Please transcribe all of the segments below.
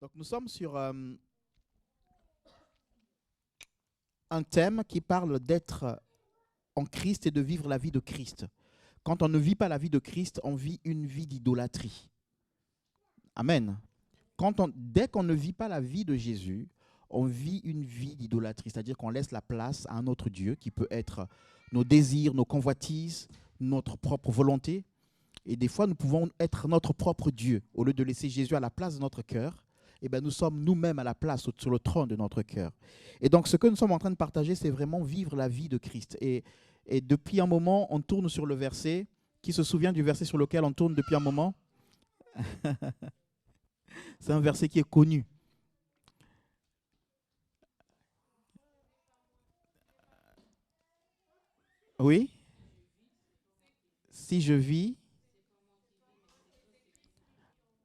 Donc nous sommes sur un thème qui parle d'être en Christ et de vivre la vie de Christ. Quand on ne vit pas la vie de Christ, on vit une vie d'idolâtrie. Amen. Dès qu'on ne vit pas la vie de Jésus, on vit une vie d'idolâtrie, c'est-à-dire qu'on laisse la place à un autre Dieu qui peut être nos désirs, nos convoitises, notre propre volonté. Et des fois, nous pouvons être notre propre Dieu. Au lieu de laisser Jésus à la place de notre cœur, eh bien, nous sommes nous-mêmes à la place, sur le trône de notre cœur. Et donc, ce que nous sommes en train de partager, c'est vraiment vivre la vie de Christ. Et depuis un moment, on tourne sur le verset. Qui se souvient du verset sur lequel on tourne depuis un moment? C'est un verset qui est connu. Oui? Si je vis,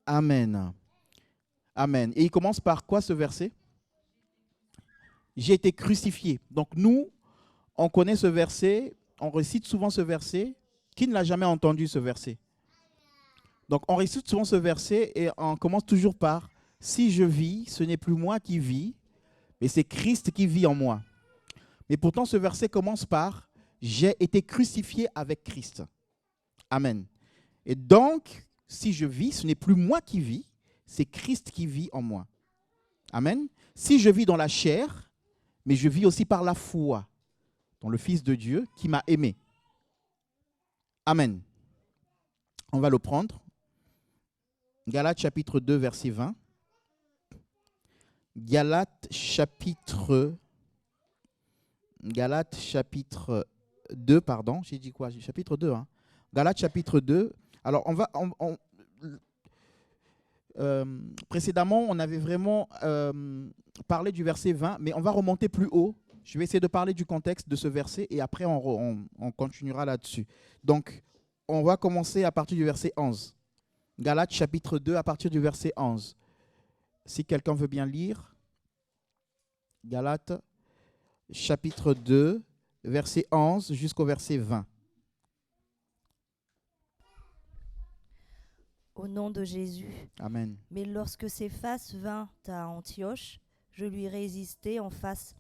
Amen. Amen. Et il commence par quoi ce verset? J'ai été crucifié. Donc nous, on connaît ce verset, on récite souvent ce verset. Qui ne l'a jamais entendu ce verset? Donc on récite souvent ce verset et on commence toujours par « Si je vis, ce n'est plus moi qui vis, mais c'est Christ qui vit en moi. » Mais pourtant ce verset commence par « J'ai été crucifié avec Christ. » Amen. Et donc, si je vis, ce n'est plus moi qui vis, c'est Christ qui vit en moi. Amen. Si je vis dans la chair, mais je vis aussi par la foi dans le Fils de Dieu qui m'a aimé. Amen. On va le prendre. Galates chapitre 2, verset 20. Galates chapitre 2, pardon. J'ai dit quoi? Chapitre 2, hein. Galates chapitre 2. Alors, précédemment, on avait vraiment parlé du verset 20, mais on va remonter plus haut. Je vais essayer de parler du contexte de ce verset et après, on continuera là-dessus. Donc, on va commencer à partir du verset 11. Galates chapitre 2, à partir du verset 11. Si quelqu'un veut bien lire. Galates chapitre 2, verset 11 jusqu'au verset 20. Au nom de Jésus. Amen. Mais lorsque Céphas vint à Antioche, je lui résistai en face,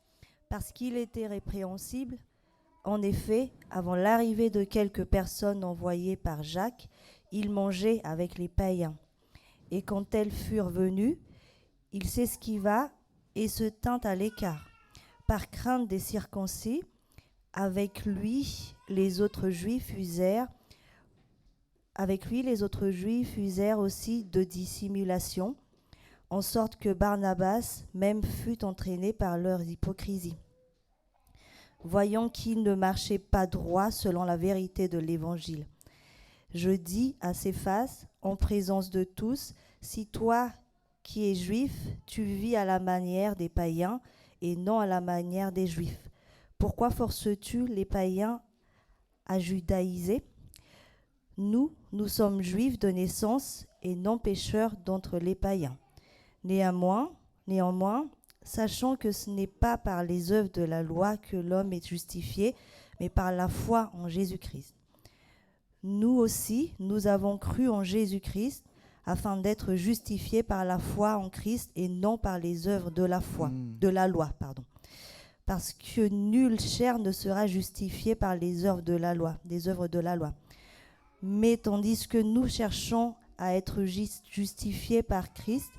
parce qu'il était répréhensible. En effet, avant l'arrivée de quelques personnes envoyées par Jacques, il mangeait avec les païens. Et quand elles furent venues, il s'esquiva et se tint à l'écart. Par crainte des circoncis, avec lui les autres Juifs usèrent aussi de dissimulation, en sorte que Barnabas même fut entraîné par leur hypocrisie. Voyant qu'il ne marchait pas droit selon la vérité de l'Évangile, je dis à Céphas, en présence de tous, si toi qui es juif, tu vis à la manière des païens et non à la manière des juifs, pourquoi forces-tu les païens à judaïser ? Nous sommes juifs de naissance et non pécheurs d'entre les païens. Néanmoins, sachant que ce n'est pas par les œuvres de la loi que l'homme est justifié, mais par la foi en Jésus-Christ. Nous aussi, nous avons cru en Jésus-Christ afin d'être justifiés par la foi en Christ et non par les œuvres de la loi. Parce que nulle chair ne sera justifiée par les œuvres de la loi, Mais tandis que nous cherchons à être justifiés par Christ,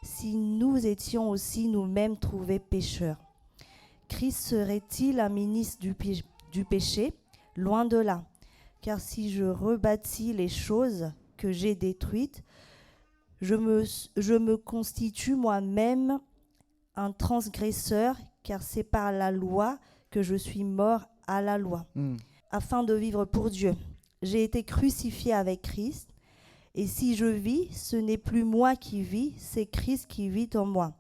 si nous étions aussi nous-mêmes trouvés pécheurs. Christ serait-il un ministre du péché? Loin de là. Car si je rebâtis les choses que j'ai détruites, je me constitue moi-même un transgresseur, car c'est par la loi que je suis mort à la loi, afin de vivre pour Dieu. J'ai été crucifié avec Christ, et si je vis, ce n'est plus moi qui vis, c'est Christ qui vit en moi.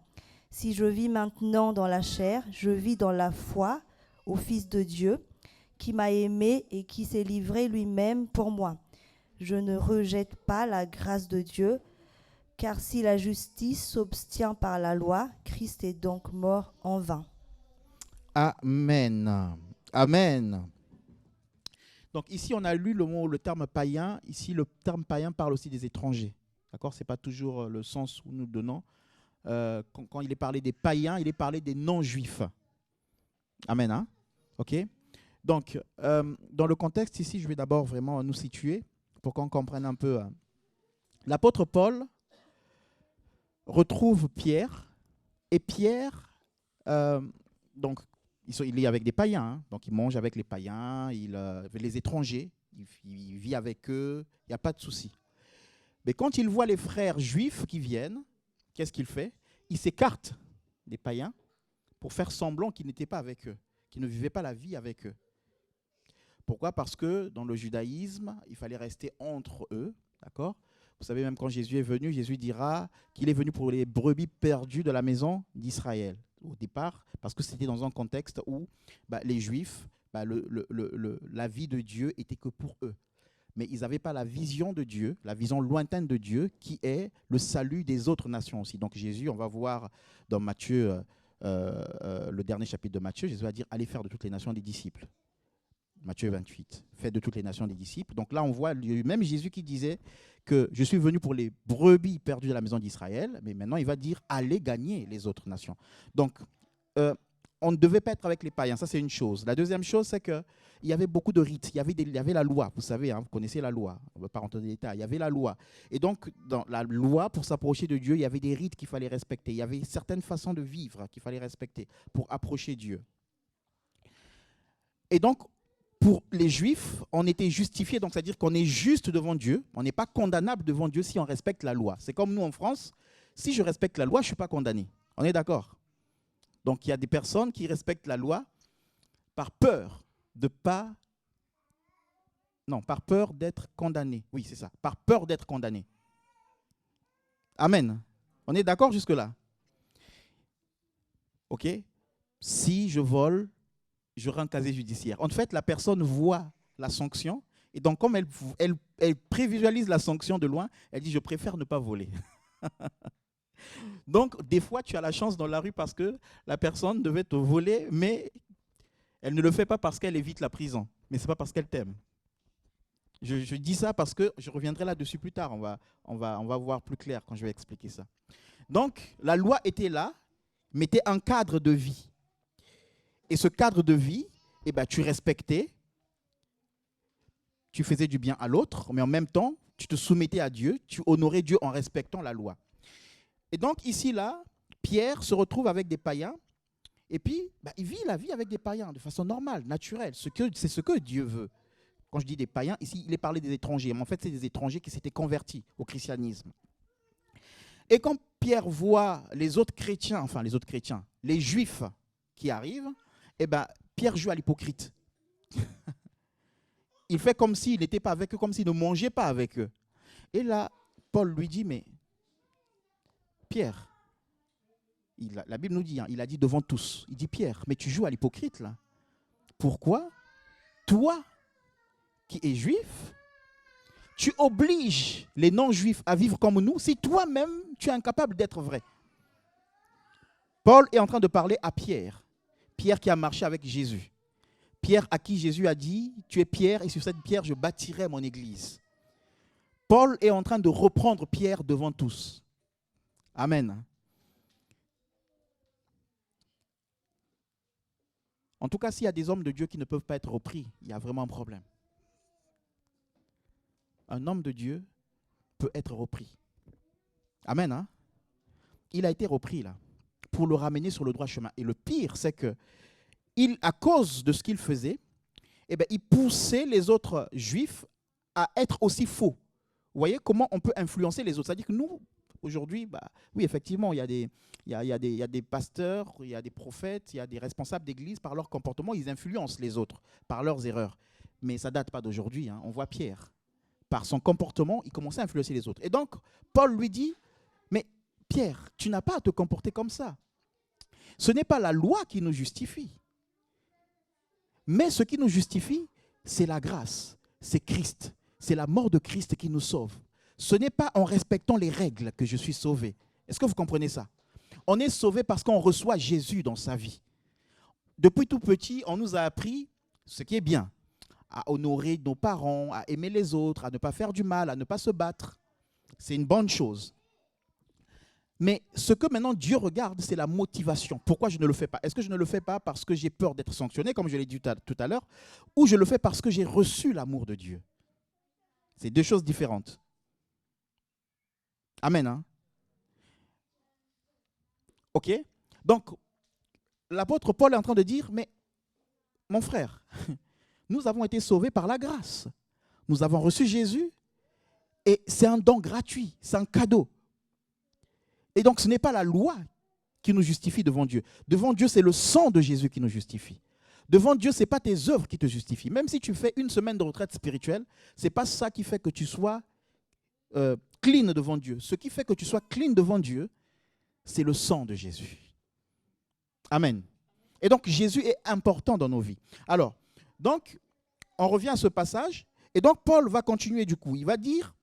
Si je vis maintenant dans la chair, je vis dans la foi au Fils de Dieu, qui m'a aimé et qui s'est livré lui-même pour moi. Je ne rejette pas la grâce de Dieu, car si la justice s'obtient par la loi, Christ est donc mort en vain. Amen. Amen. Donc ici, on a lu le terme païen. Ici, le terme païen parle aussi des étrangers. D'accord? Ce n'est pas toujours le sens où nous donnons. quand il est parlé des païens, il est parlé des non-juifs. Amen. Hein? OK? Donc, dans le contexte ici, je vais d'abord vraiment nous situer pour qu'on comprenne un peu. L'apôtre Paul retrouve Pierre, et Pierre, donc, il est avec des païens, hein, donc il mange avec les païens, les étrangers, il vit avec eux, il n'y a pas de souci. Mais quand il voit les frères juifs qui viennent, qu'est-ce qu'il fait? Il s'écarte des païens pour faire semblant qu'il n'était pas avec eux, qu'il ne vivait pas la vie avec eux. Pourquoi? Parce que dans le judaïsme, il fallait rester entre eux, d'accord? Vous savez, même quand Jésus est venu, Jésus dira qu'il est venu pour les brebis perdues de la maison d'Israël. Au départ, parce que c'était dans un contexte où les Juifs, la vie de Dieu était que pour eux. Mais ils n'avaient pas la vision de Dieu, la vision lointaine de Dieu, qui est le salut des autres nations aussi. Donc Jésus, on va voir dans Matthieu, le dernier chapitre de Matthieu, Jésus va dire « Allez faire de toutes les nations des disciples ». Matthieu 28, faites de toutes les nations des disciples. Donc là, on voit même Jésus qui disait que je suis venu pour les brebis perdues de la maison d'Israël, mais maintenant il va dire allez gagner les autres nations. Donc, on ne devait pas être avec les païens, ça c'est une chose. La deuxième chose, c'est qu'il y avait beaucoup de rites, il y avait la loi, vous savez, hein, vous connaissez la loi, on ne va pas rentrer dans les détails, il y avait la loi. Et donc, dans la loi, pour s'approcher de Dieu, il y avait des rites qu'il fallait respecter, il y avait certaines façons de vivre qu'il fallait respecter pour approcher Dieu. Et donc, pour les Juifs, on était justifié, donc c'est-à-dire qu'on est juste devant Dieu. On n'est pas condamnable devant Dieu si on respecte la loi. C'est comme nous en France, si je respecte la loi, je ne suis pas condamné. On est d'accord? Donc il y a des personnes qui respectent la loi par peur par peur d'être condamné. Oui, c'est ça, par peur d'être condamné. Amen. On est d'accord jusque-là? OK? Si je vole, j'aurai un casier judiciaire. En fait, la personne voit la sanction et donc comme elle prévisualise la sanction de loin, elle dit « je préfère ne pas voler ». Donc, des fois, tu as la chance dans la rue parce que la personne devait te voler, mais elle ne le fait pas parce qu'elle évite la prison, mais ce n'est pas parce qu'elle t'aime. Je dis ça parce que je reviendrai là-dessus plus tard, on va voir plus clair quand je vais expliquer ça. Donc, la loi était là, mettait un cadre de vie. Et ce cadre de vie, tu respectais, tu faisais du bien à l'autre, mais en même temps, tu te soumettais à Dieu, tu honorais Dieu en respectant la loi. Et donc ici, là, Pierre se retrouve avec des païens, et puis il vit la vie avec des païens de façon normale, naturelle. C'est ce que Dieu veut. Quand je dis des païens, ici, il est parlé des étrangers, mais en fait, c'est des étrangers qui s'étaient convertis au christianisme. Et quand Pierre voit les autres chrétiens, les juifs qui arrivent, Pierre joue à l'hypocrite. Il fait comme s'il n'était pas avec eux, comme s'il ne mangeait pas avec eux. Et là, Paul lui dit, mais Pierre, la Bible nous dit, il a dit devant tous, il dit Pierre, mais tu joues à l'hypocrite là. Pourquoi? Toi, qui es juif, tu obliges les non-juifs à vivre comme nous si toi-même, tu es incapable d'être vrai. Paul est en train de parler à Pierre. Pierre qui a marché avec Jésus. Pierre à qui Jésus a dit, tu es Pierre et sur cette pierre, je bâtirai mon église. Paul est en train de reprendre Pierre devant tous. Amen. En tout cas, s'il y a des hommes de Dieu qui ne peuvent pas être repris, il y a vraiment un problème. Un homme de Dieu peut être repris. Amen. Hein? Il a été repris là, pour le ramener sur le droit chemin. Et le pire, c'est que à cause de ce qu'il faisait, il poussait les autres juifs à être aussi faux. Vous voyez comment on peut influencer les autres? C'est-à-dire que nous, aujourd'hui, oui, effectivement, il y a des pasteurs, il y a des prophètes, il y a des responsables d'église, par leur comportement, ils influencent les autres, par leurs erreurs. Mais ça ne date pas d'aujourd'hui. Hein. On voit Pierre. Par son comportement, il commençait à influencer les autres. Et donc, Paul lui dit, mais Pierre, tu n'as pas à te comporter comme ça. Ce n'est pas la loi qui nous justifie. Mais ce qui nous justifie, c'est la grâce, c'est Christ. C'est la mort de Christ qui nous sauve. Ce n'est pas en respectant les règles que je suis sauvé. Est-ce que vous comprenez ça? On est sauvé parce qu'on reçoit Jésus dans sa vie. Depuis tout petit, on nous a appris ce qui est bien, à honorer nos parents, à aimer les autres, à ne pas faire du mal, à ne pas se battre. C'est une bonne chose. Mais ce que maintenant Dieu regarde, c'est la motivation. Pourquoi je ne le fais pas? Est-ce que je ne le fais pas parce que j'ai peur d'être sanctionné, comme je l'ai dit tout à l'heure, ou je le fais parce que j'ai reçu l'amour de Dieu? C'est deux choses différentes. Amen. Hein? OK? Donc, l'apôtre Paul est en train de dire, mais mon frère, nous avons été sauvés par la grâce. Nous avons reçu Jésus et c'est un don gratuit, c'est un cadeau. Et donc, ce n'est pas la loi qui nous justifie devant Dieu. Devant Dieu, c'est le sang de Jésus qui nous justifie. Devant Dieu, ce n'est pas tes œuvres qui te justifient. Même si tu fais une semaine de retraite spirituelle, ce n'est pas ça qui fait que tu sois clean devant Dieu. Ce qui fait que tu sois clean devant Dieu, c'est le sang de Jésus. Amen. Et donc, Jésus est important dans nos vies. Alors, donc, on revient à ce passage. Et donc, Paul va continuer du coup. Il va dire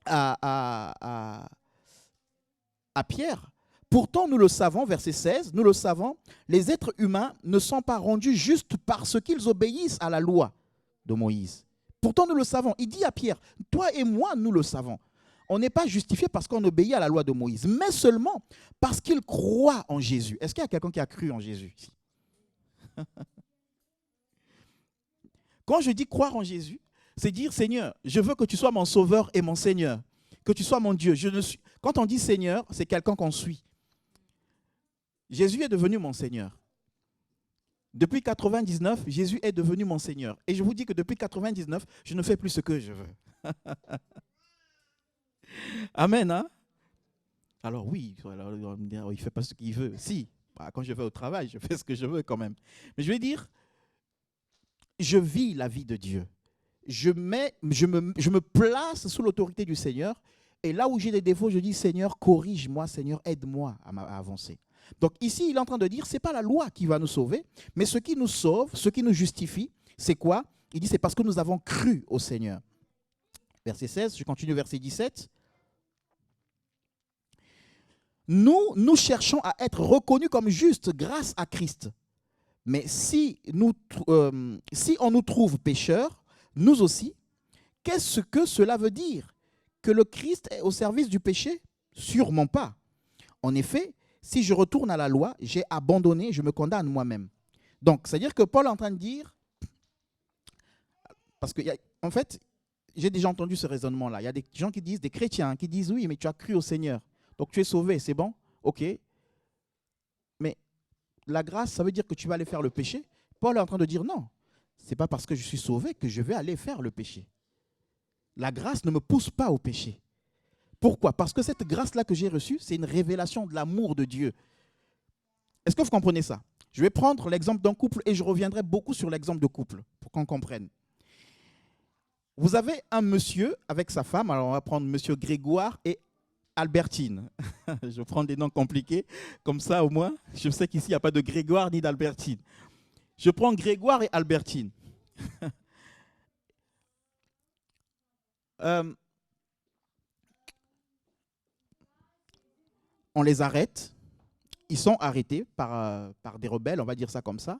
à Pierre, pourtant nous le savons, verset 16, nous le savons, les êtres humains ne sont pas rendus justes parce qu'ils obéissent à la loi de Moïse. Pourtant nous le savons. Il dit à Pierre, toi et moi, nous le savons. On n'est pas justifié parce qu'on obéit à la loi de Moïse, mais seulement parce qu'il croit en Jésus. Est-ce qu'il y a quelqu'un qui a cru en Jésus ici? Quand je dis croire en Jésus, c'est dire, Seigneur, je veux que tu sois mon sauveur et mon Seigneur, que tu sois mon Dieu. Quand on dit Seigneur, c'est quelqu'un qu'on suit. Jésus est devenu mon Seigneur. Depuis 99, Jésus est devenu mon Seigneur. Et je vous dis que depuis 99, je ne fais plus ce que je veux. Amen. Hein? Alors oui, alors, il ne fait pas ce qu'il veut. Si, quand je vais au travail, je fais ce que je veux quand même. Mais je vais dire, je vis la vie de Dieu. Je me place sous l'autorité du Seigneur. Et là où j'ai des défauts, je dis, Seigneur, corrige-moi, Seigneur, aide-moi à avancer. Donc ici, il est en train de dire, ce n'est pas la loi qui va nous sauver, mais ce qui nous sauve, ce qui nous justifie, c'est quoi? Il dit, c'est parce que nous avons cru au Seigneur. Verset 16, je continue verset 17. Nous cherchons à être reconnus comme justes grâce à Christ. Mais si on nous trouve pécheurs, nous aussi, qu'est-ce que cela veut dire? Que le Christ est au service du péché? Sûrement pas. En effet, si je retourne à la loi, j'ai abandonné, je me condamne moi-même. Donc, c'est-à-dire que Paul est en train de dire, parce que, en fait, j'ai déjà entendu ce raisonnement-là. Il y a des gens qui disent, des chrétiens, qui disent, oui, mais tu as cru au Seigneur, donc tu es sauvé, c'est bon? Ok. Mais la grâce, ça veut dire que tu vas aller faire le péché? Paul est en train de dire, non, ce n'est pas parce que je suis sauvé que je vais aller faire le péché. La grâce ne me pousse pas au péché. Pourquoi? Parce que cette grâce-là que j'ai reçue, c'est une révélation de l'amour de Dieu. Est-ce que vous comprenez ça? Je vais prendre l'exemple d'un couple et je reviendrai beaucoup sur l'exemple de couple pour qu'on comprenne. Vous avez un monsieur avec sa femme, alors on va prendre monsieur Grégoire et Albertine. Je prends des noms compliqués, comme ça au moins, je sais qu'ici il n'y a pas de Grégoire ni d'Albertine. Je prends Grégoire et Albertine. On les arrête, ils sont arrêtés par des rebelles, on va dire ça comme ça.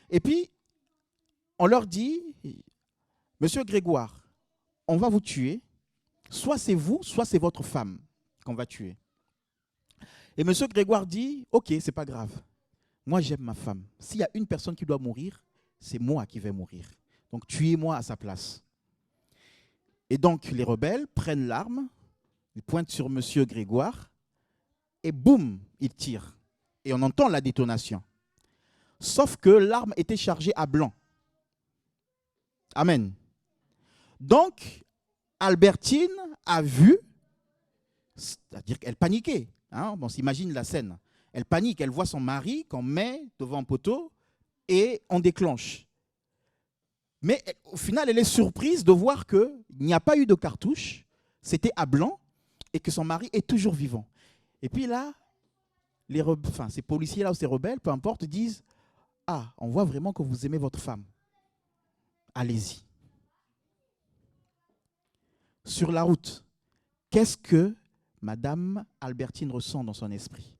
Et puis, on leur dit, monsieur Grégoire, on va vous tuer, soit c'est vous, soit c'est votre femme qu'on va tuer. Et monsieur Grégoire dit, ok, c'est pas grave, moi j'aime ma femme. S'il y a une personne qui doit mourir, c'est moi qui vais mourir. Donc tuez-moi à sa place. Et donc les rebelles prennent l'arme, ils pointent sur monsieur Grégoire, et boum, il tire. Et on entend la détonation. Sauf que l'arme était chargée à blanc. Amen. Donc, Albertine a vu, c'est-à-dire qu'elle paniquait. Hein, on s'imagine la scène. Elle panique, elle voit son mari qu'on met devant un poteau et on déclenche. Mais au final, elle est surprise de voir qu'il n'y a pas eu de cartouche, c'était à blanc et que son mari est toujours vivant. Et puis là, ces policiers-là ou ces rebelles, peu importe, disent « Ah, on voit vraiment que vous aimez votre femme. Allez-y. » Sur la route, qu'est-ce que Madame Albertine ressent dans son esprit?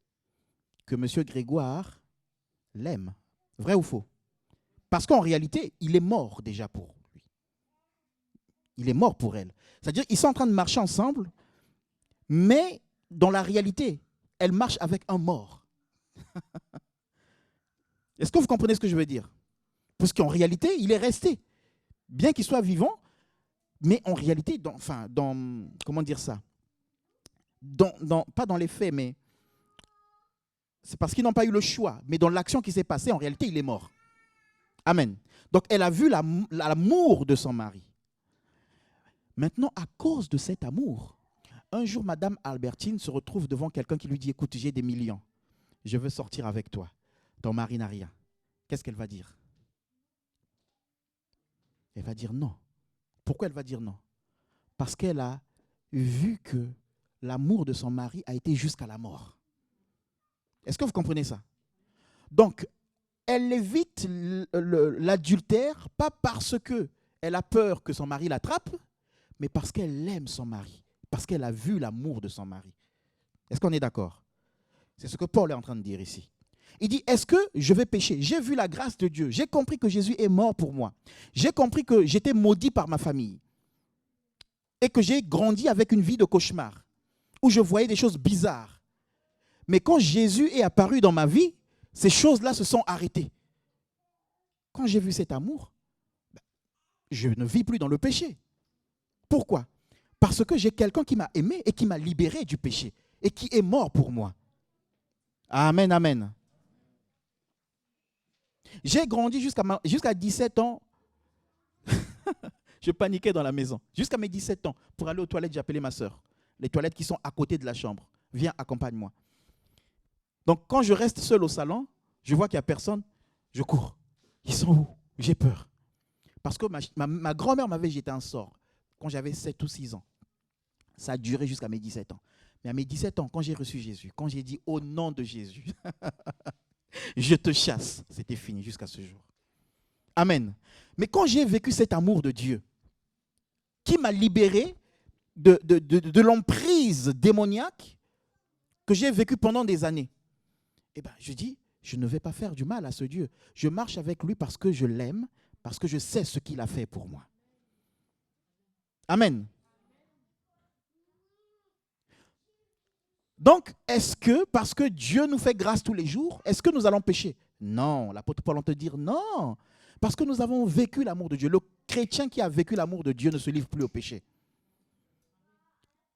Que Monsieur Grégoire l'aime. Vrai ou faux? Parce qu'en réalité, il est mort déjà pour lui. Il est mort pour elle. C'est-à-dire qu'ils sont en train de marcher ensemble, mais dans la réalité, elle marche avec un mort. Est-ce que vous comprenez ce que je veux dire? Parce qu'en réalité, il est resté. Bien qu'il soit vivant, mais en réalité, comment dire ça? Pas dans les faits, mais c'est parce qu'ils n'ont pas eu le choix. Mais dans l'action qui s'est passée, en réalité, il est mort. Amen. Donc, elle a vu l'amour de son mari. Maintenant, à cause de cet amour, un jour, Madame Albertine se retrouve devant quelqu'un qui lui dit, écoute, j'ai des millions. Je veux sortir avec toi. Ton mari n'a rien. Qu'est-ce qu'elle va dire? Elle va dire non. Pourquoi elle va dire non? Parce qu'elle a vu que l'amour de son mari a été jusqu'à la mort. Est-ce que vous comprenez ça? Donc, elle évite l'adultère, pas parce qu'elle a peur que son mari l'attrape, mais parce qu'elle aime son mari, parce qu'elle a vu l'amour de son mari. Est-ce qu'on est d'accord? C'est ce que Paul est en train de dire ici. Il dit, est-ce que je vais pécher? J'ai vu la grâce de Dieu. J'ai compris que Jésus est mort pour moi. J'ai compris que j'étais maudit par ma famille. Et que j'ai grandi avec une vie de cauchemar, où je voyais des choses bizarres. Mais quand Jésus est apparu dans ma vie, ces choses-là se sont arrêtées. Quand j'ai vu cet amour, je ne vis plus dans le péché. Pourquoi? Parce que j'ai quelqu'un qui m'a aimé et qui m'a libéré du péché et qui est mort pour moi. Amen, amen. J'ai grandi jusqu'à 17 ans. Je paniquais dans la maison. Jusqu'à mes 17 ans. Pour aller aux toilettes, j'appelais ma soeur. Les toilettes qui sont à côté de la chambre. Viens, accompagne-moi. Donc, quand je reste seul au salon, je vois qu'il n'y a personne, je cours. Ils sont où? J'ai peur. Parce que ma grand-mère m'avait jeté un sort quand j'avais 7 ou 6 ans. Ça a duré jusqu'à mes 17 ans. Mais à mes 17 ans, quand j'ai reçu Jésus, quand j'ai dit au nom de Jésus, je te chasse, c'était fini jusqu'à ce jour. Amen. Mais quand j'ai vécu cet amour de Dieu, qui m'a libéré de l'emprise démoniaque que j'ai vécu pendant des années, eh bien, je dis, je ne vais pas faire du mal à ce Dieu. Je marche avec lui parce que je l'aime, parce que je sais ce qu'il a fait pour moi. Amen. Donc, est-ce que, parce que Dieu nous fait grâce tous les jours, est-ce que nous allons pécher? Non, l'apôtre Paul va te dire non. Parce que nous avons vécu l'amour de Dieu. Le chrétien qui a vécu l'amour de Dieu ne se livre plus au péché.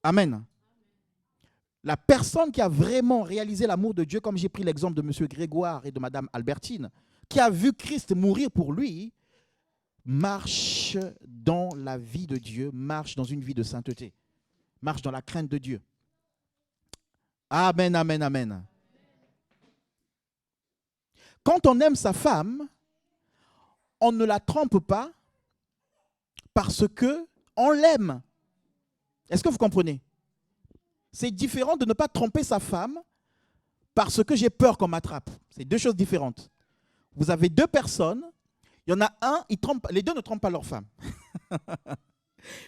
Amen. La personne qui a vraiment réalisé l'amour de Dieu, comme j'ai pris l'exemple de M. Grégoire et de Mme Albertine, qui a vu Christ mourir pour lui, marche dans la vie de Dieu, marche dans une vie de sainteté, marche dans la crainte de Dieu. Amen, amen, amen. Quand on aime sa femme, on ne la trompe pas parce qu'on l'aime. Est-ce que vous comprenez? C'est différent de ne pas tromper sa femme parce que j'ai peur qu'on m'attrape. C'est deux choses différentes. Vous avez deux personnes, il y en a un, les deux ne trompent pas leur femme.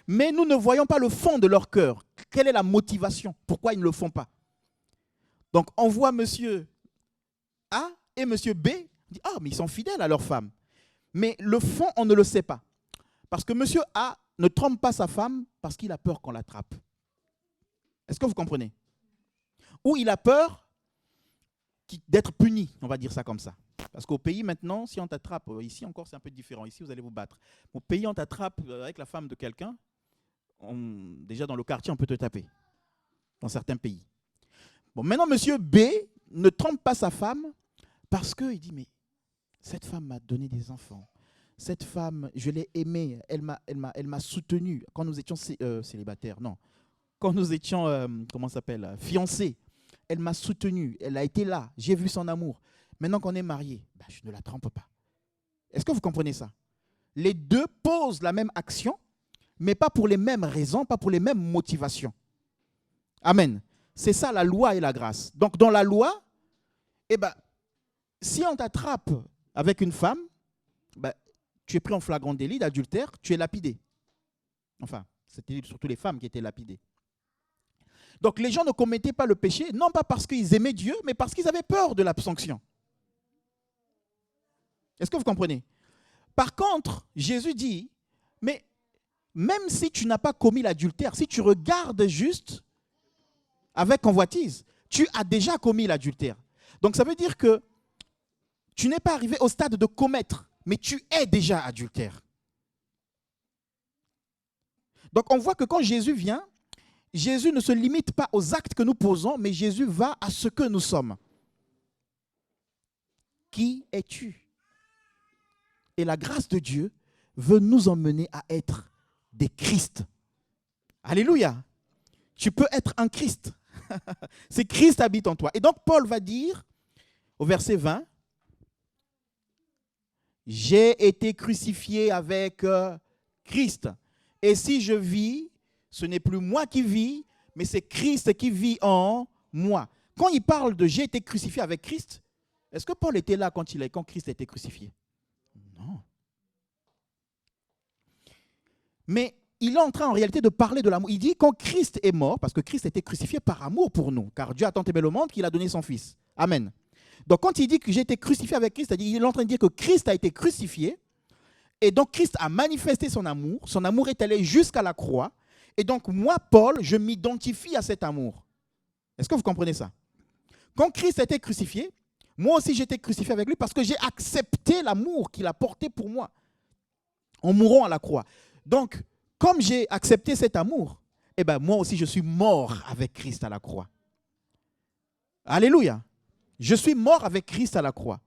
Mais nous ne voyons pas le fond de leur cœur. Quelle est la motivation? Pourquoi ils ne le font pas? Donc, on voit monsieur A et monsieur B, on dit, ah, mais ils sont fidèles à leur femme. Mais le fond, on ne le sait pas. Parce que monsieur A ne trompe pas sa femme parce qu'il a peur qu'on l'attrape. Est-ce que vous comprenez? Ou il a peur d'être puni, on va dire ça comme ça. Parce qu'au pays, maintenant, si on t'attrape, ici encore, c'est un peu différent. Ici, vous allez vous battre. Au pays, on t'attrape avec la femme de quelqu'un, déjà dans le quartier, on peut te taper. Dans certains pays. Bon, maintenant, monsieur B ne trompe pas sa femme parce qu'il dit, mais cette femme m'a donné des enfants. Cette femme, je l'ai aimée, elle m'a soutenu. Quand nous étions célibataires, non. Quand nous étions, fiancés, elle m'a soutenu, elle a été là, j'ai vu son amour. Maintenant qu'on est mariés, je ne la trompe pas. Est-ce que vous comprenez ça? Les deux posent la même action, mais pas pour les mêmes raisons, pas pour les mêmes motivations. Amen. C'est ça la loi et la grâce. Donc dans la loi, si on t'attrape avec une femme, tu es pris en flagrant délit d'adultère, tu es lapidé. Enfin, c'était surtout les femmes qui étaient lapidées. Donc les gens ne commettaient pas le péché, non pas parce qu'ils aimaient Dieu, mais parce qu'ils avaient peur de la sanction. Est-ce que vous comprenez? Par contre, Jésus dit, mais même si tu n'as pas commis l'adultère, si tu regardes juste, avec convoitise, tu as déjà commis l'adultère. Donc ça veut dire que tu n'es pas arrivé au stade de commettre, mais tu es déjà adultère. Donc on voit que quand Jésus vient, Jésus ne se limite pas aux actes que nous posons, mais Jésus va à ce que nous sommes. Qui es-tu? Et la grâce de Dieu veut nous emmener à être des Christ. Alléluia. Tu peux être un Christ. C'est Christ habite en toi. Et donc Paul va dire au verset 20, j'ai été crucifié avec Christ. Et si je vis, ce n'est plus moi qui vis, mais c'est Christ qui vit en moi. Quand il parle de j'ai été crucifié avec Christ, est-ce que Paul était là quand Christ a été crucifié? Non. Mais il est en train en réalité de parler de l'amour. Il dit quand Christ est mort, parce que Christ a été crucifié par amour pour nous, car Dieu a tant aimé le monde qu'il a donné son Fils. Amen. Donc quand il dit que j'ai été crucifié avec Christ, il est en train de dire que Christ a été crucifié, et donc Christ a manifesté son amour est allé jusqu'à la croix, et donc moi, Paul, je m'identifie à cet amour. Est-ce que vous comprenez ça? Quand Christ a été crucifié, moi aussi j'ai été crucifié avec lui parce que j'ai accepté l'amour qu'il a porté pour moi en mourant à la croix. Donc, comme j'ai accepté cet amour, eh ben moi aussi je suis mort avec Christ à la croix. Alléluia. Je suis mort avec Christ à la croix.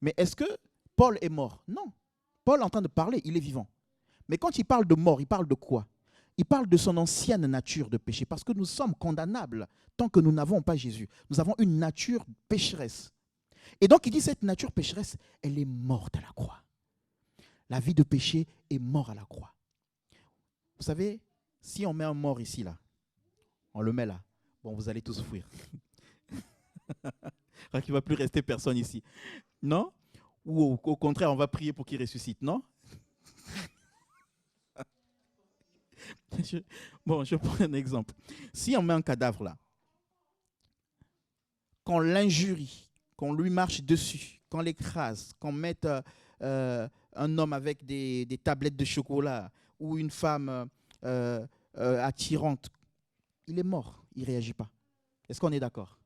Mais est-ce que Paul est mort? Non. Paul est en train de parler, il est vivant. Mais quand il parle de mort, il parle de quoi? Il parle de son ancienne nature de péché, parce que nous sommes condamnables tant que nous n'avons pas Jésus. Nous avons une nature pécheresse. Et donc il dit cette nature pécheresse, elle est morte à la croix. La vie de péché est morte à la croix. Vous savez, si on met un mort ici, là, on le met là, bon, vous allez tous fuir. Il ne va plus rester personne ici. Non? Ou au contraire, on va prier pour qu'il ressuscite, non? Je prends un exemple. Si on met un cadavre là, qu'on l'injurie, qu'on lui marche dessus, qu'on l'écrase, qu'on mette un homme avec des tablettes de chocolat ou une femme attirante, il est mort, il ne réagit pas. Est-ce qu'on est d'accord?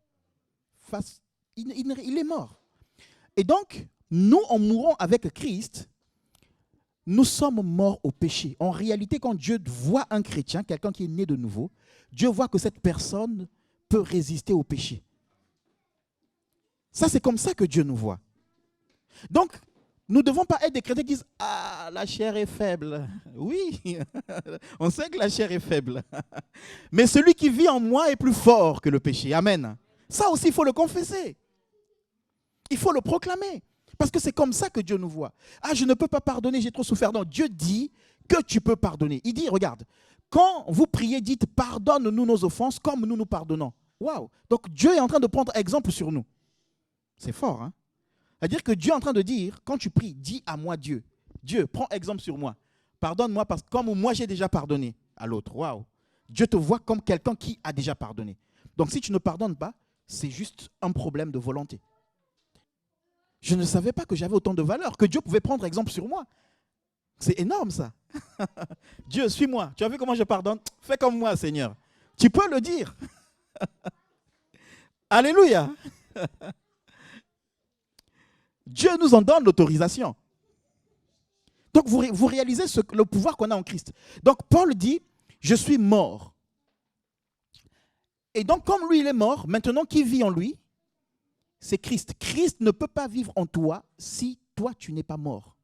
Il est mort. Et donc, nous, en mourant avec Christ, nous sommes morts au péché. En réalité, quand Dieu voit un chrétien, quelqu'un qui est né de nouveau, Dieu voit que cette personne peut résister au péché. Ça, c'est comme ça que Dieu nous voit. Donc, nous ne devons pas être des chrétiens qui disent « Ah, la chair est faible. » Oui, on sait que la chair est faible. Mais celui qui vit en moi est plus fort que le péché. Amen. Ça aussi, il faut le confesser. Il faut le proclamer. Parce que c'est comme ça que Dieu nous voit. Ah, je ne peux pas pardonner, j'ai trop souffert. Non, Dieu dit que tu peux pardonner. Il dit, regarde, quand vous priez, dites, pardonne-nous nos offenses comme nous nous pardonnons. Waouh! Donc Dieu est en train de prendre exemple sur nous. C'est fort, hein? C'est-à-dire que Dieu est en train de dire, quand tu pries, dis à moi Dieu. Dieu, prends exemple sur moi. Pardonne-moi parce que comme moi j'ai déjà pardonné à l'autre. Waouh! Dieu te voit comme quelqu'un qui a déjà pardonné. Donc si tu ne pardonnes pas, c'est juste un problème de volonté. Je ne savais pas que j'avais autant de valeur, que Dieu pouvait prendre exemple sur moi. C'est énorme ça. Dieu, suis-moi. Tu as vu comment je pardonne? Fais comme moi, Seigneur. Tu peux le dire. Alléluia. Dieu nous en donne l'autorisation. Donc vous réalisez le pouvoir qu'on a en Christ. Donc Paul dit, je suis mort. Et donc comme lui il est mort, maintenant qui vit en lui? C'est Christ. Christ ne peut pas vivre en toi si toi, tu n'es pas mort.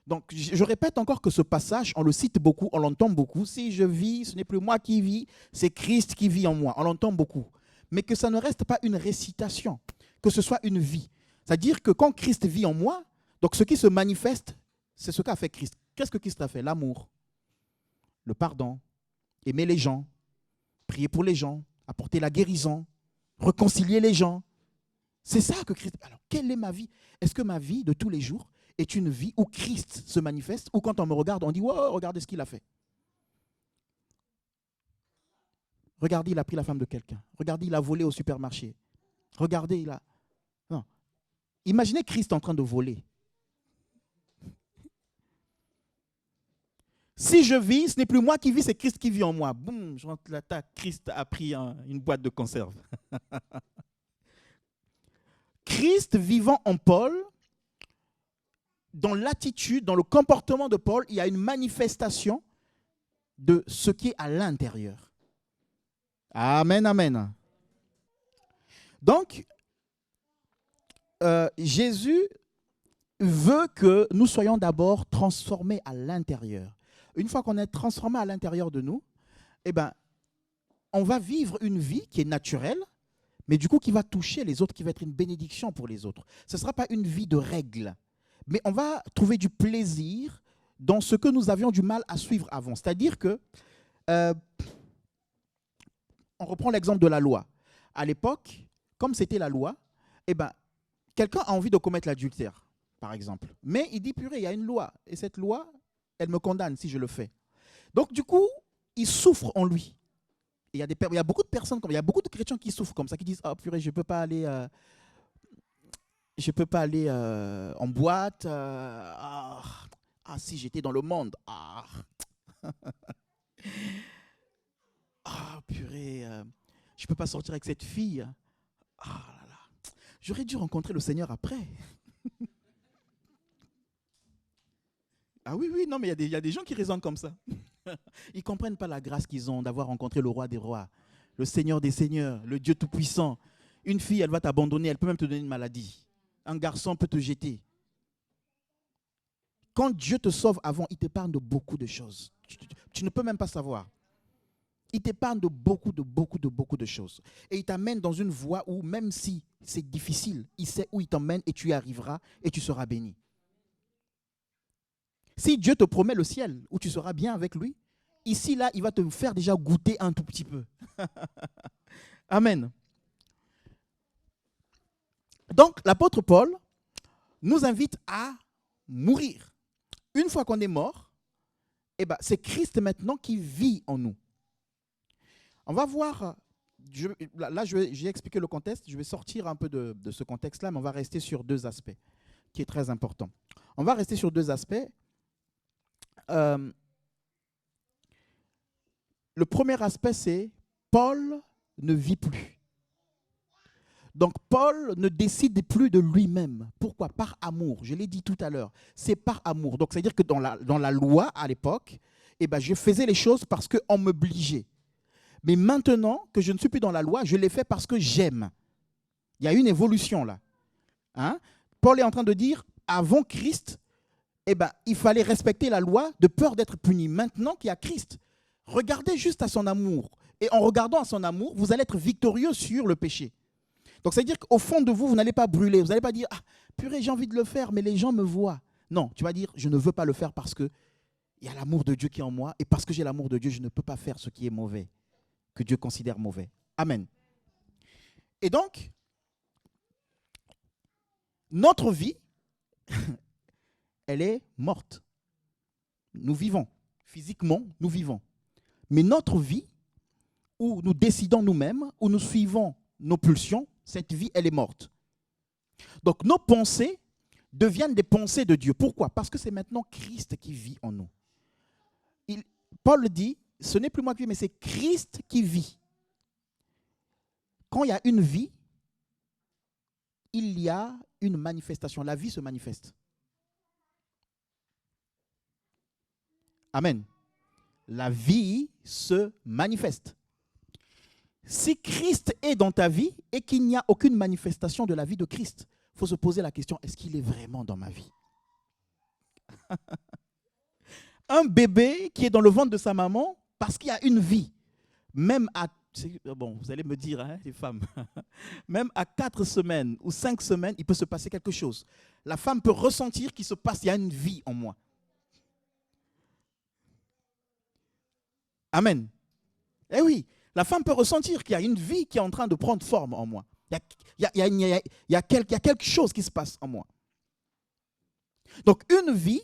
Donc, je répète encore que ce passage, on le cite beaucoup, on l'entend beaucoup. Si je vis, ce n'est plus moi qui vis, c'est Christ qui vit en moi. On l'entend beaucoup. Mais que ça ne reste pas une récitation, que ce soit une vie. C'est-à-dire que quand Christ vit en moi, donc ce qui se manifeste, c'est ce qu'a fait Christ. Qu'est-ce que Christ a fait? L'amour, le pardon, aimer les gens, prier pour les gens, apporter la guérison, réconcilier les gens. C'est ça que Christ... Alors, quelle est ma vie? Est-ce que ma vie de tous les jours est une vie où Christ se manifeste, ou quand on me regarde, on dit « Wow, regardez ce qu'il a fait. » Regardez, il a pris la femme de quelqu'un. Regardez, il a volé au supermarché. Regardez, il a... Non. Imaginez Christ en train de voler. Si je vis, ce n'est plus moi qui vis, c'est Christ qui vit en moi. Boum, je rentre là, Christ a pris une boîte de conserve. Christ vivant en Paul, dans l'attitude, dans le comportement de Paul, il y a une manifestation de ce qui est à l'intérieur. Amen, amen. Donc, Jésus veut que nous soyons d'abord transformés à l'intérieur. Une fois qu'on est transformé à l'intérieur de nous, eh ben, on va vivre une vie qui est naturelle, mais du coup qui va toucher les autres, qui va être une bénédiction pour les autres. Ce ne sera pas une vie de règles, mais on va trouver du plaisir dans ce que nous avions du mal à suivre avant. C'est-à-dire que, on reprend l'exemple de la loi. À l'époque, comme c'était la loi, eh ben, quelqu'un a envie de commettre l'adultère, par exemple. Mais il dit, purée, il y a une loi. Et cette loi, elle me condamne si je le fais. Donc, du coup, il souffre en lui. Et il y a beaucoup de personnes, il y a beaucoup de chrétiens qui souffrent comme ça, qui disent, ah, purée, je ne peux pas aller, en boîte. Si j'étais dans le monde. Purée, je ne peux pas sortir avec cette fille. Là là. J'aurais dû rencontrer le Seigneur après. Oui, non, mais il y a des gens qui raisonnent comme ça. Ils ne comprennent pas la grâce qu'ils ont d'avoir rencontré le roi des rois, le Seigneur des seigneurs, le Dieu tout-puissant. Une fille, elle va t'abandonner, elle peut même te donner une maladie. Un garçon peut te jeter. Quand Dieu te sauve avant, il t'épargne de beaucoup de choses. Tu ne peux même pas savoir. Il t'épargne de beaucoup de choses. Et il t'amène dans une voie où, même si c'est difficile, il sait où il t'emmène et tu y arriveras et tu seras béni. Si Dieu te promet le ciel où tu seras bien avec lui, ici, là, il va te faire déjà goûter un tout petit peu. Amen. Donc, l'apôtre Paul nous invite à mourir. Une fois qu'on est mort, eh ben, c'est Christ maintenant qui vit en nous. On va voir, j'ai expliqué le contexte, je vais sortir un peu de ce contexte-là, mais on va rester sur deux aspects, qui est très important. On va rester sur deux aspects. Le premier aspect, c'est Paul ne vit plus. Donc Paul ne décide plus de lui-même. Pourquoi? Par amour. Je l'ai dit tout à l'heure. C'est par amour. Donc c'est-à-dire que dans la loi à l'époque, eh ben, je faisais les choses parce qu'on m'obligeait. Mais maintenant que je ne suis plus dans la loi, je l'ai fait parce que j'aime. Il y a une évolution là. Paul est en train de dire, avant Christ, eh ben, il fallait respecter la loi de peur d'être puni. Maintenant qu'il y a Christ, regardez juste à son amour. Et en regardant à son amour, vous allez être victorieux sur le péché. Donc, ça veut dire qu'au fond de vous, vous n'allez pas brûler. Vous n'allez pas dire, purée, j'ai envie de le faire, mais les gens me voient. Non, tu vas dire, je ne veux pas le faire parce qu'il y a l'amour de Dieu qui est en moi. Et parce que j'ai l'amour de Dieu, je ne peux pas faire ce qui est mauvais, que Dieu considère mauvais. Amen. Et donc, notre vie, elle est morte. Nous vivons. Physiquement, nous vivons. Mais notre vie, où nous décidons nous-mêmes, où nous suivons nos pulsions, cette vie, elle est morte. Donc, nos pensées deviennent des pensées de Dieu. Pourquoi? Parce que c'est maintenant Christ qui vit en nous. Paul dit, ce n'est plus moi qui vis, mais c'est Christ qui vit. Quand il y a une vie, il y a une manifestation. La vie se manifeste. Amen. La vie se manifeste. Si Christ est dans ta vie et qu'il n'y a aucune manifestation de la vie de Christ, il faut se poser la question, est-ce qu'il est vraiment dans ma vie? Un bébé qui est dans le ventre de sa maman, parce qu'il y a une vie, même à, bon, vous allez me dire, les femmes, même à 4 semaines ou 5 semaines, il peut se passer quelque chose. La femme peut ressentir qu'il se passe, il y a une vie en moi. Amen. Eh oui, la femme peut ressentir qu'il y a une vie qui est en train de prendre forme en moi. Il y a quelque chose qui se passe en moi. Donc une vie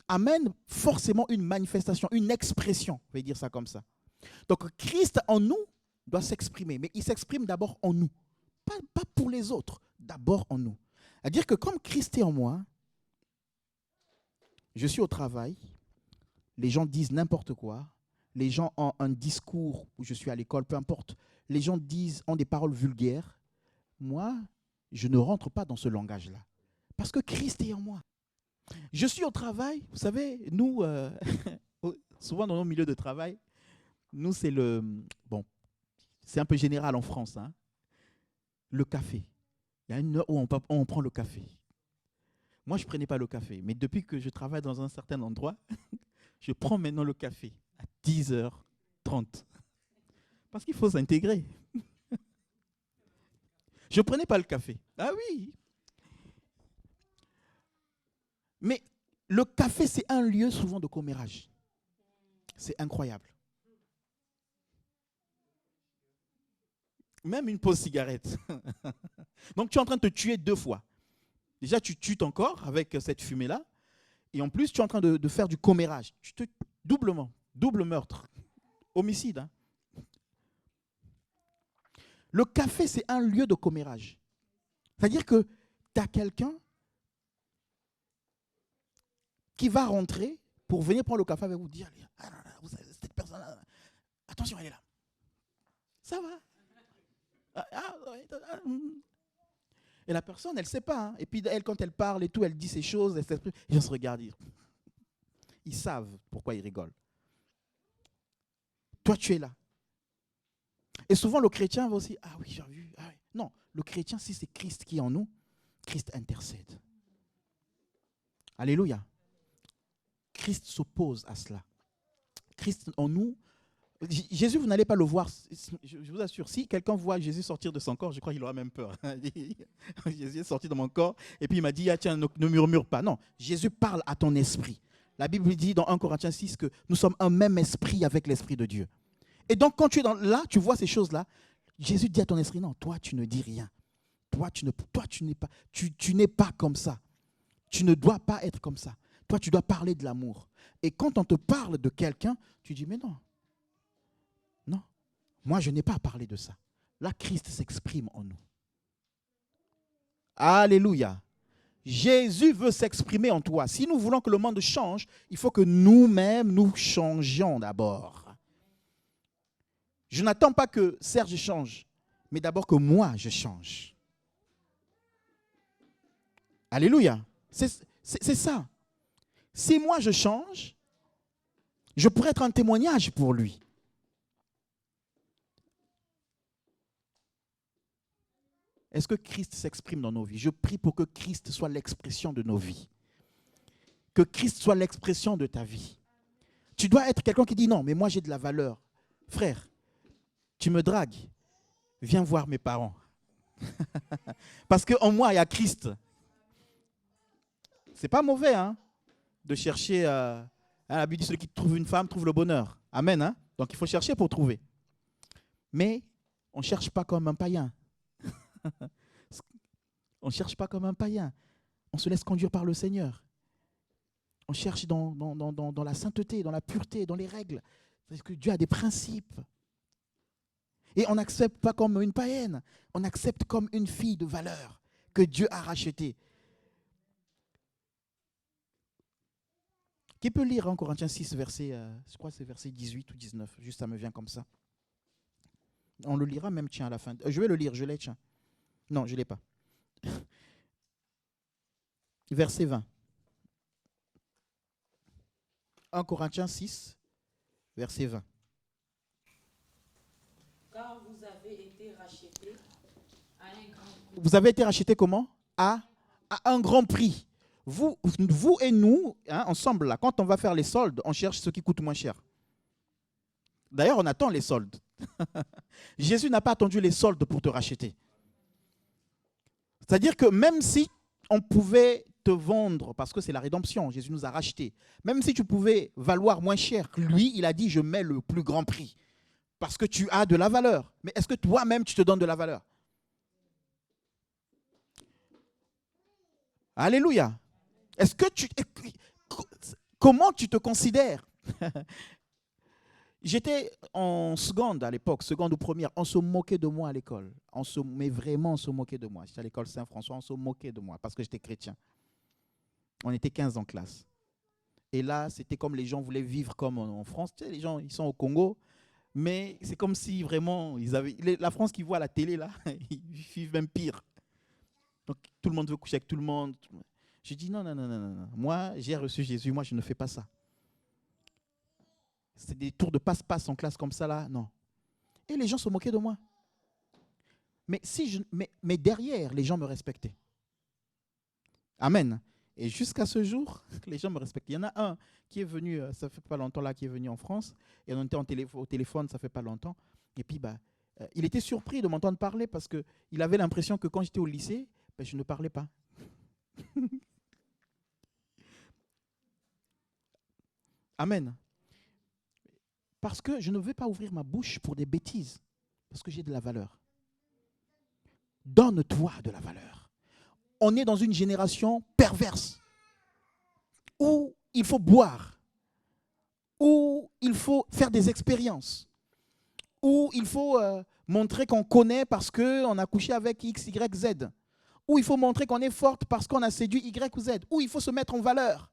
amène forcément une manifestation, une expression, je vais dire ça comme ça. Donc Christ en nous doit s'exprimer, mais il s'exprime d'abord en nous. Pas pour les autres, d'abord en nous. C'est-à-dire que comme Christ est en moi, je suis au travail, les gens disent n'importe quoi, les gens ont un discours, où je suis à l'école, peu importe, les gens ont des paroles vulgaires. Moi, je ne rentre pas dans ce langage-là. Parce que Christ est en moi. Je suis au travail, vous savez, nous, souvent dans nos milieux de travail, nous, c'est bon, c'est un peu général en France, hein, le café. Il y a une heure où on prend le café. Moi, je ne prenais pas le café, mais depuis que je travaille dans un certain endroit, je prends maintenant le café à 10h30. Parce qu'il faut s'intégrer. Je ne prenais pas le café. Ah oui. Mais le café, c'est un lieu souvent de commérage. C'est incroyable. Même une pause cigarette. Donc, tu es en train de te tuer 2 fois. Déjà, tu tues ton corps avec cette fumée-là. Et en plus, tu es en train de faire du commérage. Double meurtre. Homicide. Hein. Le café, c'est un lieu de commérage. C'est-à-dire que tu as quelqu'un qui va rentrer pour venir prendre le café avec vous, dire ah, non, vous savez, cette personne-là, attention, elle est là. Ça va. Et la personne, elle ne sait pas. Hein. Et puis, elle, quand elle parle et tout, elle dit ces choses, elle s'exprime. Les gens se regardent. Ils savent pourquoi ils rigolent. Toi, tu es là. Et souvent, le chrétien va aussi, ah oui, j'ai vu. Ah oui. Non, le chrétien, si c'est Christ qui est en nous, Christ intercède. Alléluia. Christ s'oppose à cela. Christ en nous. Jésus, vous n'allez pas le voir. Je vous assure, si quelqu'un voit Jésus sortir de son corps, je crois qu'il aura même peur. Jésus est sorti de mon corps et puis il m'a dit, ah, tiens, ne murmure pas. Non, Jésus parle à ton esprit. La Bible dit dans 1 Corinthiens 6 que nous sommes un même esprit avec l'esprit de Dieu. Et donc, quand tu es là, tu vois ces choses-là, Jésus dit à ton esprit, non, toi, tu ne dis rien. Toi, tu n'es pas comme ça. Tu ne dois pas être comme ça. Toi, tu dois parler de l'amour. Et quand on te parle de quelqu'un, tu dis, mais non. Non, moi, je n'ai pas à parler de ça. Là, Christ s'exprime en nous. Alléluia. Jésus veut s'exprimer en toi. Si nous voulons que le monde change, il faut que nous-mêmes, nous changions d'abord. Je n'attends pas que Serge change, mais d'abord que moi, je change. Alléluia. C'est ça. Si moi, je change, je pourrais être un témoignage pour lui. Est-ce que Christ s'exprime dans nos vies? Je prie pour que Christ soit l'expression de nos vies. Que Christ soit l'expression de ta vie. Tu dois être quelqu'un qui dit non, mais moi j'ai de la valeur. Frère, tu me dragues. Viens voir mes parents. Parce qu'en moi, il y a Christ. C'est pas mauvais, hein, de chercher. La Bible dit celui qui trouve une femme trouve le bonheur. Amen. Hein? Donc il faut chercher pour trouver. Mais on ne cherche pas comme un païen. On ne cherche pas comme un païen. On se laisse conduire par le Seigneur. On cherche dans la sainteté, dans la pureté, dans les règles. Parce que Dieu a des principes. Et on n'accepte pas comme une païenne. On accepte comme une fille de valeur que Dieu a rachetée. Qui peut lire en Corinthiens 6, verset, je crois que c'est verset 18 ou 19. Juste ça me vient comme ça. On le lira même, tiens, à la fin. Je vais le lire, je l'ai, tiens. Non, je ne l'ai pas. Verset 20. 1 Corinthiens 6, verset 20. Car vous avez été rachetés à un grand prix. Vous avez été rachetés comment? À un grand prix. Vous et nous, hein, ensemble, là, quand on va faire les soldes, on cherche ce qui coûte moins cher. D'ailleurs, on attend les soldes. Jésus n'a pas attendu les soldes pour te racheter. C'est-à-dire que même si on pouvait te vendre, parce que c'est la rédemption, Jésus nous a rachetés, même si tu pouvais valoir moins cher, lui, il a dit, je mets le plus grand prix, parce que tu as de la valeur. Mais est-ce que toi-même, tu te donnes de la valeur? Alléluia. Est-ce que comment tu te considères? J'étais en seconde à l'époque, seconde ou première. On se moquait de moi à l'école. Mais vraiment, on se moquait de moi. J'étais à l'école Saint-François, on se moquait de moi parce que j'étais chrétien. On était 15 en classe. Et là, c'était comme les gens voulaient vivre comme en France. Tu sais, les gens, ils sont au Congo, mais c'est comme si vraiment, la France qu'ils voient à la télé, là, ils vivent même pire. Donc, tout le monde veut coucher avec tout le monde. Je dis non, non, non, non, non. Moi, j'ai reçu Jésus, moi, je ne fais pas ça. C'est des tours de passe-passe en classe comme ça, là, non. Et les gens se moquaient de moi. Mais derrière, les gens me respectaient. Amen. Et jusqu'à ce jour, les gens me respectent. Il y en a un qui est venu, ça fait pas longtemps là, qui est venu en France, et on était au téléphone, ça fait pas longtemps. Et puis, il était surpris de m'entendre parler parce qu'il avait l'impression que quand j'étais au lycée, je ne parlais pas. Amen. Parce que je ne veux pas ouvrir ma bouche pour des bêtises, parce que j'ai de la valeur. Donne-toi de la valeur. On est dans une génération perverse où il faut boire, où il faut faire des expériences, où il faut montrer qu'on connaît parce qu'on a couché avec X, Y, Z, où il faut montrer qu'on est forte parce qu'on a séduit Y ou Z, où il faut se mettre en valeur.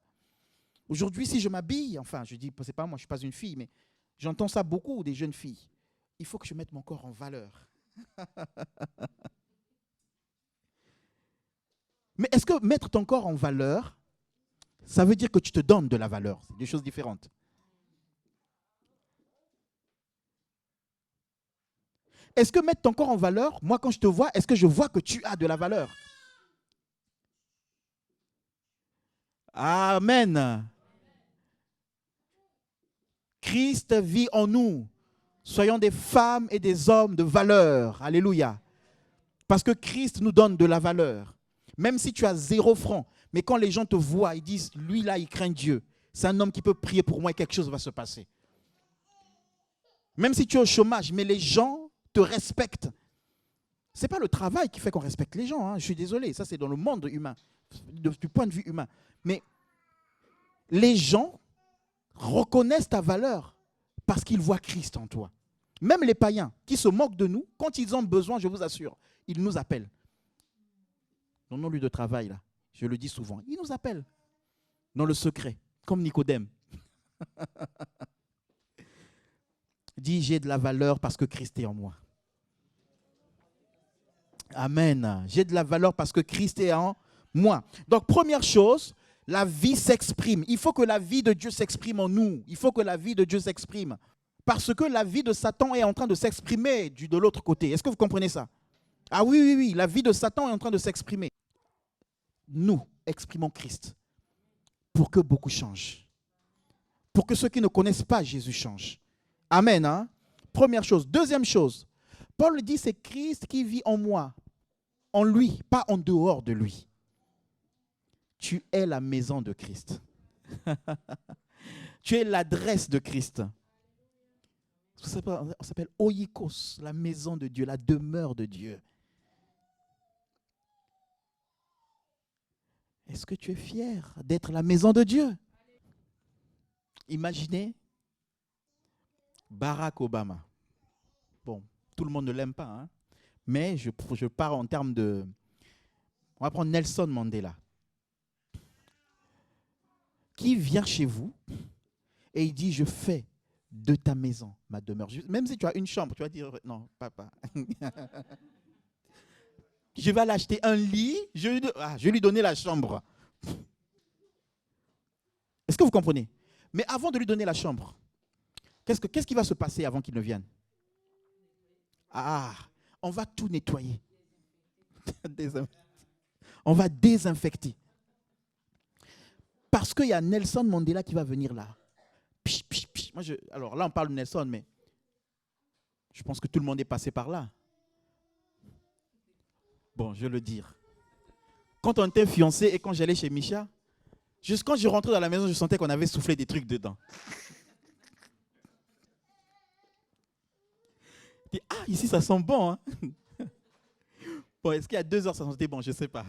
Aujourd'hui, si je m'habille, enfin, je dis, c'est pas moi, je ne suis pas une fille, mais j'entends ça beaucoup des jeunes filles. Il faut que je mette mon corps en valeur. Mais est-ce que mettre ton corps en valeur, ça veut dire que tu te donnes de la valeur? C'est des choses différentes. Est-ce que mettre ton corps en valeur, moi quand je te vois, est-ce que je vois que tu as de la valeur? Amen. Christ vit en nous. Soyons des femmes et des hommes de valeur. Alléluia. Parce que Christ nous donne de la valeur. Même si tu as 0 franc, mais quand les gens te voient, ils disent, lui là, il craint Dieu. C'est un homme qui peut prier pour moi et quelque chose va se passer. Même si tu es au chômage, mais les gens te respectent. Ce n'est pas le travail qui fait qu'on respecte les gens. Je suis désolé, ça c'est dans le monde humain, du point de vue humain. Mais les gens reconnaissent ta valeur parce qu'ils voient Christ en toi. Même les païens qui se moquent de nous, quand ils ont besoin, je vous assure, ils nous appellent. Dans nos lieux de travail, là, je le dis souvent, ils nous appellent dans le secret, comme Nicodème. Dis, j'ai de la valeur parce que Christ est en moi. Amen. J'ai de la valeur parce que Christ est en moi. Donc, première chose, la vie s'exprime. Il faut que la vie de Dieu s'exprime en nous. Il faut que la vie de Dieu s'exprime. Parce que la vie de Satan est en train de s'exprimer de l'autre côté. Est-ce que vous comprenez ça? Ah oui, oui, oui. La vie de Satan est en train de s'exprimer. Nous exprimons Christ pour que beaucoup changent. Pour que ceux qui ne connaissent pas Jésus changent. Amen. Hein? Première chose. Deuxième chose. Paul dit, c'est Christ qui vit en moi. En lui, pas en dehors de lui. Tu es la maison de Christ. Tu es l'adresse de Christ. On s'appelle Oikos, la maison de Dieu, la demeure de Dieu. Est-ce que tu es fier d'être la maison de Dieu? Imaginez Barack Obama. Bon, tout le monde ne l'aime pas, hein? Mais je pars en termes de... On va prendre Nelson Mandela. Qui vient chez vous et il dit, je fais de ta maison ma demeure. Même si tu as une chambre, tu vas dire, non, papa. Je vais aller acheter un lit, je vais lui donner la chambre. Est-ce que vous comprenez? Mais avant de lui donner la chambre, qu'est-ce qui va se passer avant qu'il ne vienne? On va tout nettoyer. On va désinfecter. Parce qu'il y a Nelson Mandela qui va venir là. Alors là, on parle de Nelson, mais je pense que tout le monde est passé par là. Bon, je vais le dire. Quand on était fiancés et quand j'allais chez Micha, juste quand je rentrais dans la maison, je sentais qu'on avait soufflé des trucs dedans. Je dis, ici ça sent bon. Hein? Bon, est-ce qu'il y a 2 heures ça sentait bon? Je ne sais pas.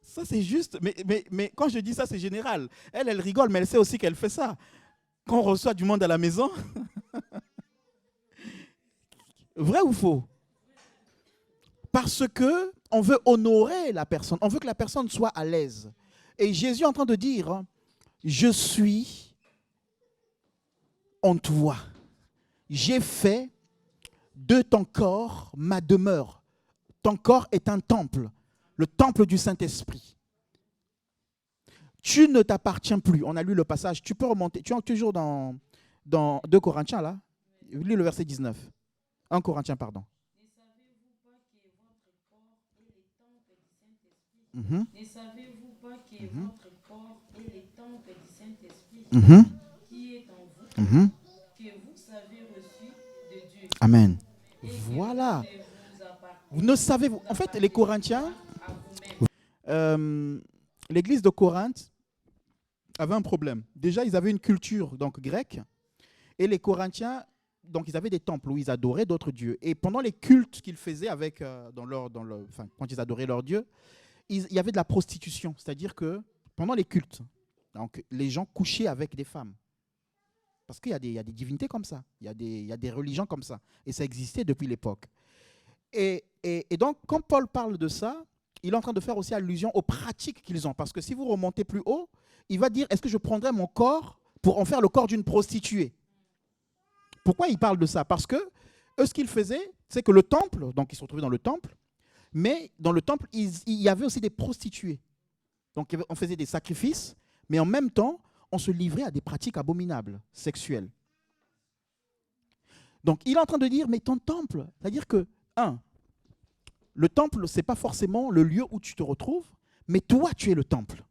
Ça c'est juste, mais quand je dis ça c'est général. Elle rigole, mais elle sait aussi qu'elle fait ça. Quand on reçoit du monde à la maison... Vrai ou faux? Parce que On veut honorer la personne. On veut que la personne soit à l'aise. Et Jésus est en train de dire, je suis en toi. J'ai fait de ton corps ma demeure. Ton corps est un temple, le temple du Saint-Esprit. Tu ne t'appartiens plus. On a lu le passage. Tu peux remonter. Tu es toujours dans 2 Corinthiens, là. Lis le verset 19. 1 Corinthiens, pardon. Ne savez-vous pas que votre corps est le temple du Saint-Esprit qui est en vous, que vous avez reçu de Dieu? Amen. Et que Voilà. vous ne savez, En fait, les Corinthiens, l'église de Corinthe avait un problème. Déjà, ils avaient une culture donc grecque, et les Corinthiens, donc ils avaient des temples où ils adoraient d'autres dieux. Et pendant les cultes qu'ils faisaient avec, quand ils adoraient leur dieu, il y avait de la prostitution. C'est-à-dire que pendant les cultes, donc, les gens couchaient avec des femmes. Parce qu'il y a des divinités comme ça, il y a des religions comme ça. Et ça existait depuis l'époque. Et donc, quand Paul parle de ça, il est en train de faire aussi allusion aux pratiques qu'ils ont. Parce que si vous remontez plus haut, il va dire, est-ce que je prendrais mon corps pour en faire le corps d'une prostituée? Pourquoi il parle de ça? Parce que eux, ce qu'ils faisaient, c'est que le temple, donc ils se retrouvaient dans le temple, mais dans le temple, il y avait aussi des prostituées. Donc on faisait des sacrifices, mais en même temps, on se livrait à des pratiques abominables, sexuelles. Donc il est en train de dire, mais ton temple, c'est-à-dire que, le temple, ce n'est pas forcément le lieu où tu te retrouves, mais toi, tu es le temple.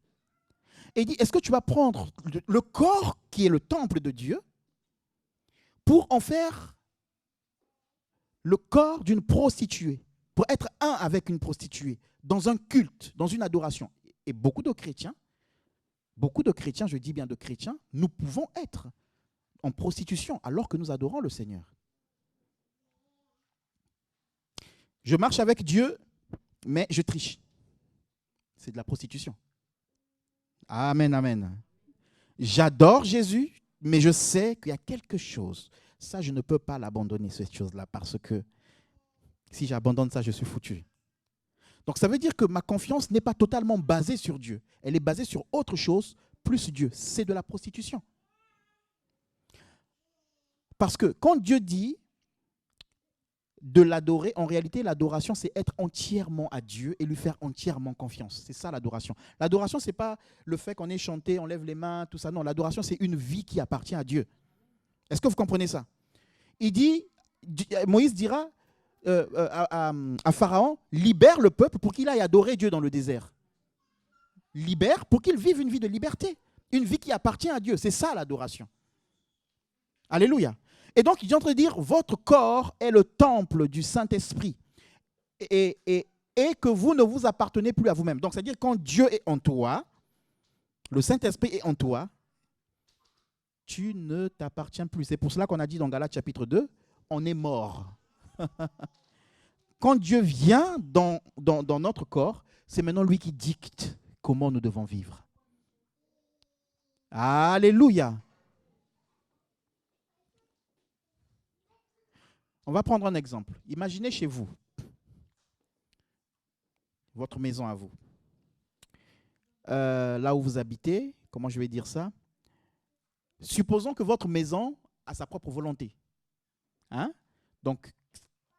Et il dit, est-ce que tu vas prendre le corps qui est le temple de Dieu pour en faire le corps d'une prostituée, pour être un avec une prostituée, dans un culte, dans une adoration? Et beaucoup de chrétiens, je dis bien de chrétiens, nous pouvons être en prostitution alors que nous adorons le Seigneur. Je marche avec Dieu, mais je triche. C'est de la prostitution. Amen, amen. J'adore Jésus, mais je sais qu'il y a quelque chose. Ça, je ne peux pas l'abandonner, cette chose-là, parce que si j'abandonne ça, je suis foutu. Donc, ça veut dire que ma confiance n'est pas totalement basée sur Dieu. Elle est basée sur autre chose, plus Dieu. C'est de la prostitution. Parce que quand Dieu dit de l'adorer, en réalité, l'adoration, c'est être entièrement à Dieu et lui faire entièrement confiance. C'est ça l'adoration. L'adoration, ce n'est pas le fait qu'on ait chanté, on lève les mains, tout ça. Non, l'adoration, c'est une vie qui appartient à Dieu. Est-ce que vous comprenez ça? Il dit, Moïse dira à Pharaon, libère le peuple pour qu'il aille adorer Dieu dans le désert. Libère pour qu'il vive une vie de liberté, une vie qui appartient à Dieu. C'est ça l'adoration. Alléluia. Et donc, il est en train de dire, votre corps est le temple du Saint-Esprit et que vous ne vous appartenez plus à vous-même. Donc, c'est-à-dire quand Dieu est en toi, le Saint-Esprit est en toi, tu ne t'appartiens plus. C'est pour cela qu'on a dit dans Galates chapitre 2, on est mort. Quand Dieu vient dans notre corps, c'est maintenant lui qui dicte comment nous devons vivre. Alléluia. On va prendre un exemple. Imaginez chez vous, votre maison à vous. Là où vous habitez, comment je vais dire ça? Supposons que votre maison a sa propre volonté. Donc,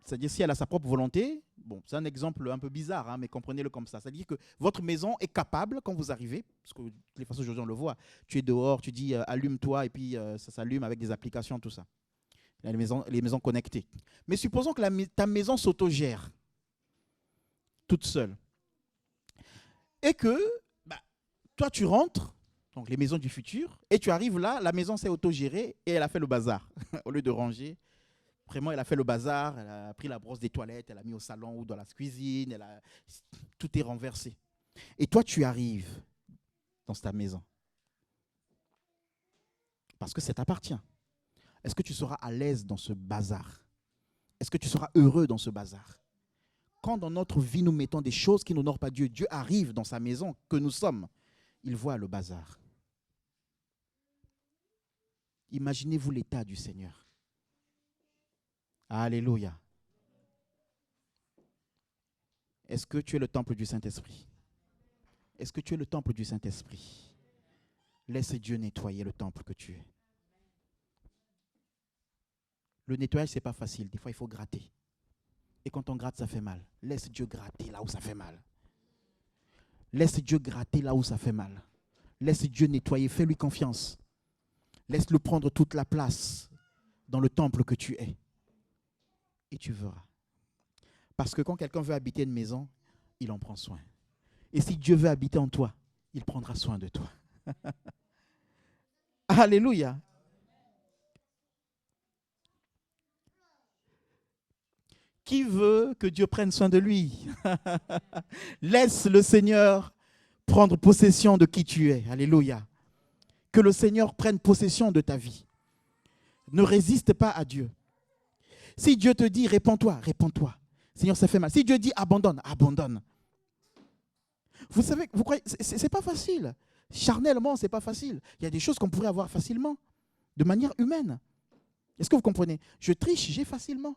c'est-à-dire si elle a sa propre volonté, bon, c'est un exemple un peu bizarre, mais comprenez-le comme ça. C'est-à-dire que votre maison est capable, quand vous arrivez, parce que de toute façon, aujourd'hui, on le voit, tu es dehors, tu dis allume-toi, et puis ça s'allume avec des applications, tout ça. Les maisons connectées. Mais supposons que ta maison s'autogère, toute seule. Et que toi, tu rentres, donc les maisons du futur, et tu arrives là, la maison s'est autogérée et elle a fait le bazar. Au lieu de ranger, vraiment, elle a fait le bazar, elle a pris la brosse des toilettes, elle a mis au salon ou dans la cuisine, tout est renversé. Et toi, tu arrives dans ta maison. Parce que ça t'appartient. Est-ce que tu seras à l'aise dans ce bazar? Est-ce que tu seras heureux dans ce bazar? Quand dans notre vie, nous mettons des choses qui n'honorent pas Dieu, Dieu arrive dans sa maison que nous sommes, il voit le bazar. Imaginez-vous l'état du Seigneur. Alléluia. Est-ce que tu es le temple du Saint-Esprit? Est-ce que tu es le temple du Saint-Esprit? Laisse Dieu nettoyer le temple que tu es. Le nettoyage, ce n'est pas facile. Des fois, il faut gratter. Et quand on gratte, ça fait mal. Laisse Dieu gratter là où ça fait mal. Laisse Dieu gratter là où ça fait mal. Laisse Dieu nettoyer. Fais-lui confiance. Laisse-le prendre toute la place dans le temple que tu es. Et tu verras. Parce que quand quelqu'un veut habiter une maison, il en prend soin. Et si Dieu veut habiter en toi, il prendra soin de toi. Alléluia. Qui veut que Dieu prenne soin de lui? Laisse le Seigneur prendre possession de qui tu es. Alléluia. Que le Seigneur prenne possession de ta vie. Ne résiste pas à Dieu. Si Dieu te dit réponds-toi, réponds-toi. Seigneur, ça fait mal. Si Dieu dit abandonne, abandonne. Vous savez, vous croyez, c'est pas facile. Charnellement, c'est pas facile. Il y a des choses qu'on pourrait avoir facilement, de manière humaine. Est-ce que vous comprenez? Je triche, j'ai facilement.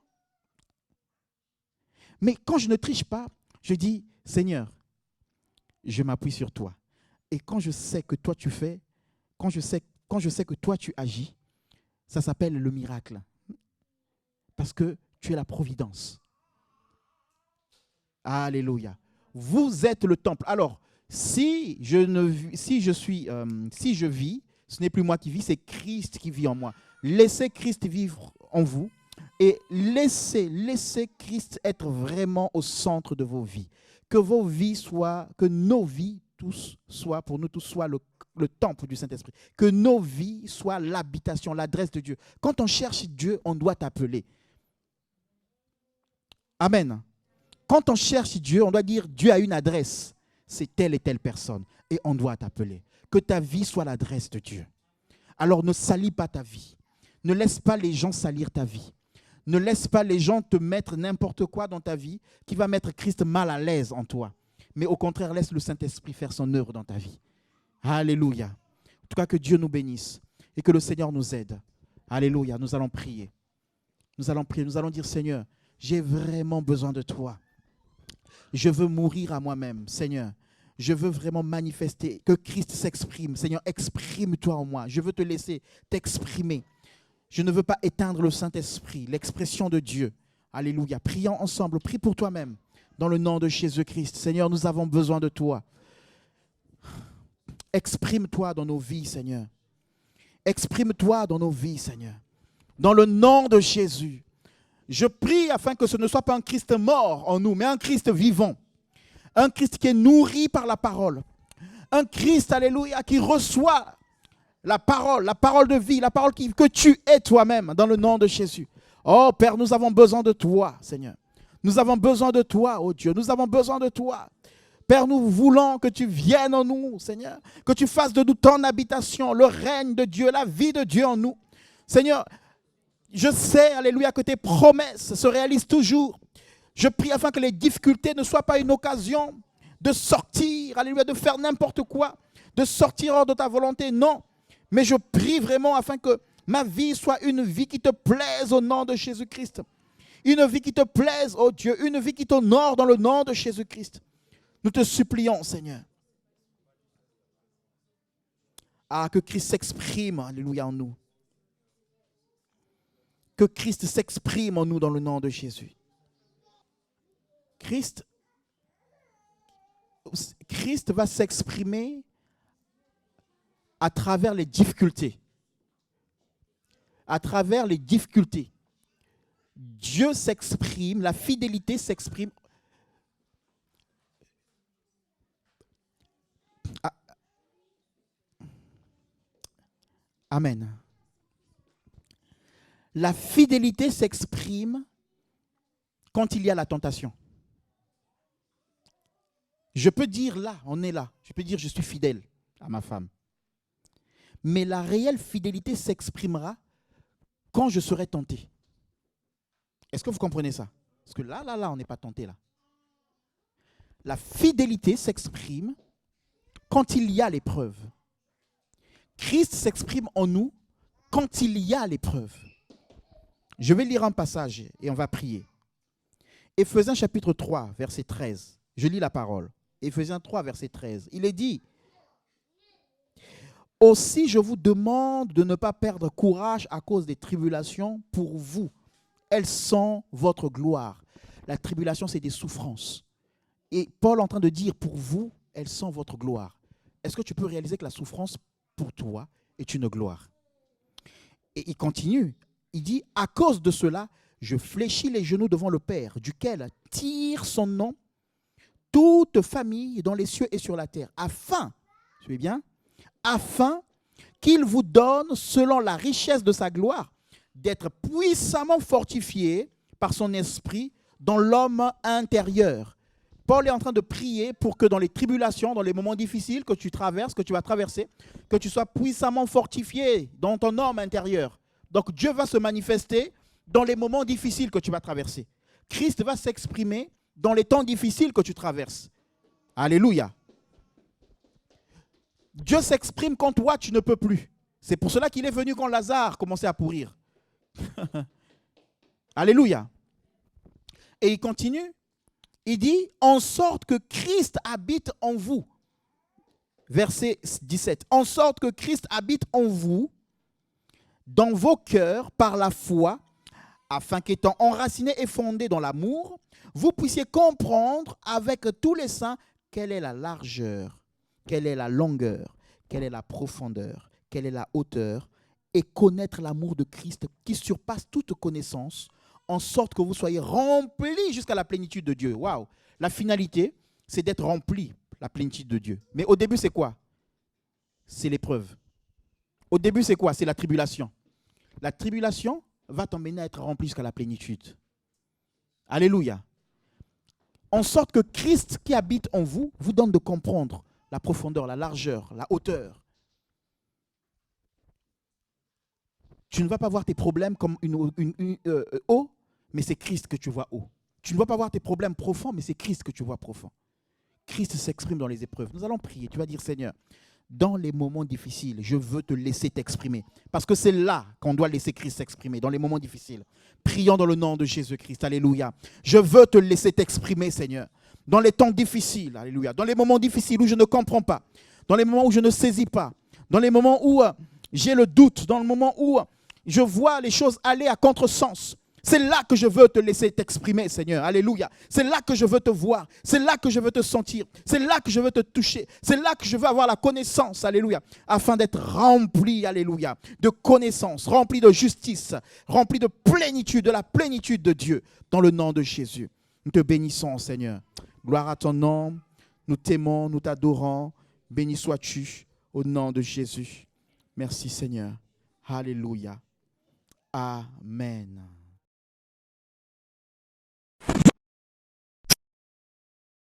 Mais quand je ne triche pas, je dis, Seigneur, je m'appuie sur toi. Et quand je sais que toi tu fais, quand je sais que toi tu agis, ça s'appelle le miracle. Parce que tu es la providence. Alléluia. Vous êtes le temple. Alors, si je vis, ce n'est plus moi qui vis, c'est Christ qui vit en moi. Laissez Christ vivre en vous et laissez Christ être vraiment au centre de vos vies. Que nos vies tous soient, pour nous tous, soient le temple du Saint-Esprit. Que nos vies soient l'habitation, l'adresse de Dieu. Quand on cherche Dieu, on doit t'appeler. Amen. Quand on cherche Dieu, on doit dire Dieu a une adresse. C'est telle et telle personne. Et on doit t'appeler. Que ta vie soit l'adresse de Dieu. Alors ne salis pas ta vie. Ne laisse pas les gens salir ta vie. Ne laisse pas les gens te mettre n'importe quoi dans ta vie qui va mettre Christ mal à l'aise en toi. Mais au contraire, laisse le Saint-Esprit faire son œuvre dans ta vie. Alléluia. En tout cas, que Dieu nous bénisse et que le Seigneur nous aide. Alléluia. Nous allons prier. Nous allons prier. Nous allons dire, Seigneur, j'ai vraiment besoin de toi. Je veux mourir à moi-même, Seigneur. Je veux vraiment manifester, que Christ s'exprime. Seigneur, exprime-toi en moi. Je veux te laisser t'exprimer. Je ne veux pas éteindre le Saint-Esprit, l'expression de Dieu. Alléluia. Prions ensemble. Prie pour toi-même. Dans le nom de Jésus-Christ. Seigneur, nous avons besoin de toi. Exprime-toi dans nos vies, Seigneur. Exprime-toi dans nos vies, Seigneur. Dans le nom de Jésus. Je prie afin que ce ne soit pas un Christ mort en nous, mais un Christ vivant. Un Christ qui est nourri par la parole. Un Christ, alléluia, qui reçoit la parole de vie, la parole que tu es toi-même, dans le nom de Jésus. Oh Père, nous avons besoin de toi, Seigneur. Nous avons besoin de toi, oh Dieu. Nous avons besoin de toi. Père, nous voulons que tu viennes en nous, Seigneur. Que tu fasses de nous ton habitation, le règne de Dieu, la vie de Dieu en nous. Seigneur, je sais, alléluia, que tes promesses se réalisent toujours. Je prie afin que les difficultés ne soient pas une occasion de sortir, alléluia, de faire n'importe quoi, de sortir hors de ta volonté. Non, mais je prie vraiment afin que ma vie soit une vie qui te plaise au nom de Jésus-Christ. Une vie qui te plaise, oh Dieu, une vie qui t'honore dans le nom de Jésus-Christ. Nous te supplions, Seigneur. Ah, que Christ s'exprime, alléluia, en nous. Que Christ s'exprime en nous dans le nom de Jésus. Christ va s'exprimer à travers les difficultés. À travers les difficultés. Dieu s'exprime, la fidélité s'exprime. Amen. La fidélité s'exprime quand il y a la tentation. Je peux dire là, on est là, je peux dire je suis fidèle à ma femme. Mais la réelle fidélité s'exprimera quand je serai tenté. Est-ce que vous comprenez ça? Parce que là, on n'est pas tenté là. La fidélité s'exprime quand il y a l'épreuve. Christ s'exprime en nous quand il y a l'épreuve. Je vais lire un passage et on va prier. Éphésiens chapitre 3, verset 13. Je lis la parole. Éphésiens 3, verset 13. Il est dit, « Aussi je vous demande de ne pas perdre courage à cause des tribulations pour vous. Elles sont votre gloire. » La tribulation, c'est des souffrances. Et Paul est en train de dire, pour vous, elles sont votre gloire. Est-ce que tu peux réaliser que la souffrance pour toi est une gloire? Et il continue. Il dit, à cause de cela, je fléchis les genoux devant le Père, duquel tire son nom toute famille dans les cieux et sur la terre, afin, suivez bien, afin qu'il vous donne, selon la richesse de sa gloire, d'être puissamment fortifié par son esprit dans l'homme intérieur. Paul est en train de prier pour que dans les tribulations, dans les moments difficiles que tu traverses, que tu vas traverser, que tu sois puissamment fortifié dans ton homme intérieur. Donc Dieu va se manifester dans les moments difficiles que tu vas traverser. Christ va s'exprimer dans les temps difficiles que tu traverses. Alléluia. Dieu s'exprime quand toi, tu ne peux plus. C'est pour cela qu'il est venu quand Lazare commençait à pourrir. Alléluia. Et il continue. Il dit, en sorte que Christ habite en vous. Verset 17. En sorte que Christ habite en vous, dans vos cœurs, par la foi, afin qu'étant enracinés et fondés dans l'amour, vous puissiez comprendre avec tous les saints quelle est la largeur, quelle est la longueur, quelle est la profondeur, quelle est la hauteur, et connaître l'amour de Christ qui surpasse toute connaissance, en sorte que vous soyez remplis jusqu'à la plénitude de Dieu. Waouh! La finalité, c'est d'être rempli, la plénitude de Dieu. Mais au début, c'est quoi? C'est l'épreuve. Au début, c'est quoi? C'est la tribulation. La tribulation va t'emmener à être rempli jusqu'à la plénitude. Alléluia. En sorte que Christ qui habite en vous, vous donne de comprendre la profondeur, la largeur, la hauteur. Tu ne vas pas voir tes problèmes comme haut, mais c'est Christ que tu vois haut. Tu ne vas pas voir tes problèmes profonds, mais c'est Christ que tu vois profond. Christ s'exprime dans les épreuves. Nous allons prier. Tu vas dire, Seigneur, dans les moments difficiles, je veux te laisser t'exprimer. Parce que c'est là qu'on doit laisser Christ s'exprimer, dans les moments difficiles. Prions dans le nom de Jésus-Christ. Alléluia. Je veux te laisser t'exprimer, Seigneur. Dans les temps difficiles, alléluia. Dans les moments difficiles où je ne comprends pas. Dans les moments où je ne saisis pas. Dans les moments où j'ai le doute. Dans le moment où je vois les choses aller à contresens. C'est là que je veux te laisser t'exprimer, Seigneur. Alléluia. C'est là que je veux te voir. C'est là que je veux te sentir. C'est là que je veux te toucher. C'est là que je veux avoir la connaissance. Alléluia. Afin d'être rempli, alléluia, de connaissance, rempli de justice, rempli de plénitude, de la plénitude de Dieu. Dans le nom de Jésus. Nous te bénissons, Seigneur. Gloire à ton nom. Nous t'aimons, nous t'adorons. Béni sois-tu au nom de Jésus. Merci, Seigneur. Alléluia. Amen.